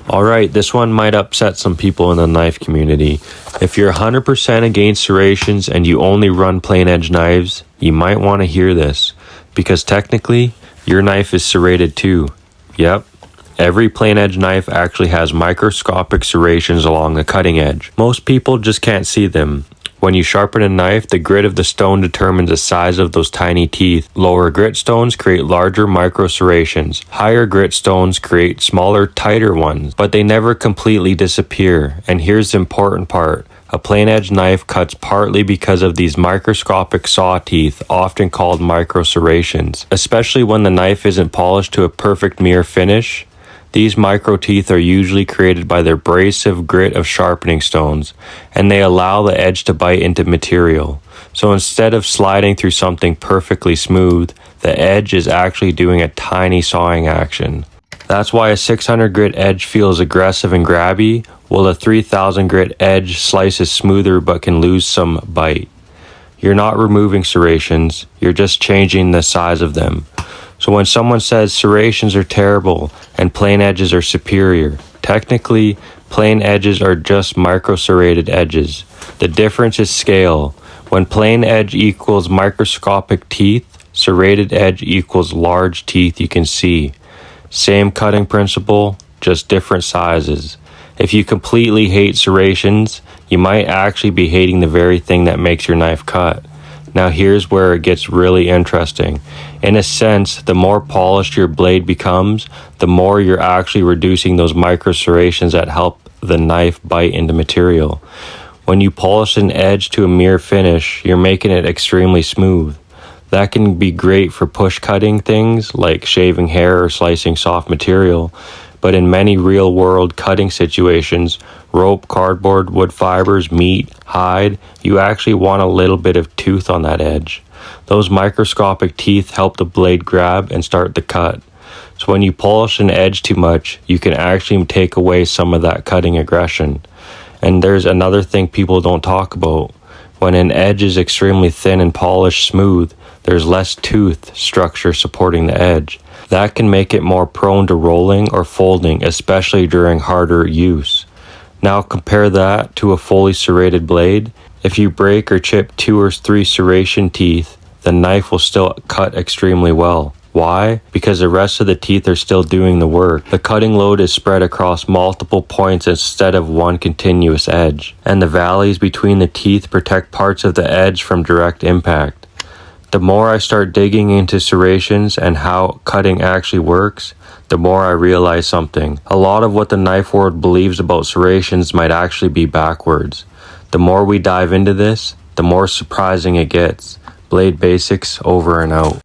Alright, this one might upset some people in the knife community. If you're 100% against serrations and you only run plain edge knives, you might want to hear this, because technically, your knife is serrated too. Yep, every plain edge knife actually has microscopic serrations along the cutting edge. Most people just can't see them. When you sharpen a knife, the grit of the stone determines the size of those tiny teeth. Lower grit stones create larger micro serrations. Higher grit stones create smaller, tighter ones, but they never completely disappear. And here's the important part. A plain edge knife cuts partly because of these microscopic saw teeth, often called micro serrations. Especially when the knife isn't polished to a perfect mirror finish. These micro teeth are usually created by the abrasive grit of sharpening stones, and they allow the edge to bite into material. So instead of sliding through something perfectly smooth, the edge is actually doing a tiny sawing action. That's why a 600 grit edge feels aggressive and grabby, while a 3000 grit edge slices smoother but can lose some bite. You're not removing serrations, you're just changing the size of them. So when someone says serrations are terrible and plain edges are superior, technically, plain edges are just micro-serrated edges. The difference is scale. When plain edge equals microscopic teeth, serrated edge equals large teeth you can see. Same cutting principle, just different sizes. If you completely hate serrations, you might actually be hating the very thing that makes your knife cut. Now here's where it gets really interesting. In a sense, the more polished your blade becomes, the more you're actually reducing those micro serrations that help the knife bite into material. When you polish an edge to a mirror finish, you're making it extremely smooth. That can be great for push cutting things like shaving hair or slicing soft material, but in many real-world cutting situations, rope, cardboard, wood fibers, meat, hide, you actually want a little bit of tooth on that edge. Those microscopic teeth help the blade grab and start the cut. So when you polish an edge too much, you can actually take away some of that cutting aggression. And there's another thing people don't talk about. When an edge is extremely thin and polished smooth, there's less tooth structure supporting the edge. That can make it more prone to rolling or folding, especially during harder use. Now compare that to a fully serrated blade. If you break or chip 2 or 3 serration teeth, the knife will still cut extremely well. Why? Because the rest of the teeth are still doing the work. The cutting load is spread across multiple points instead of one continuous edge, and the valleys between the teeth protect parts of the edge from direct impact. The more I start digging into serrations and how cutting actually works, the more I realize something. A lot of what the knife world believes about serrations might actually be backwards. The more we dive into this, the more surprising it gets. Blade Basics over and out.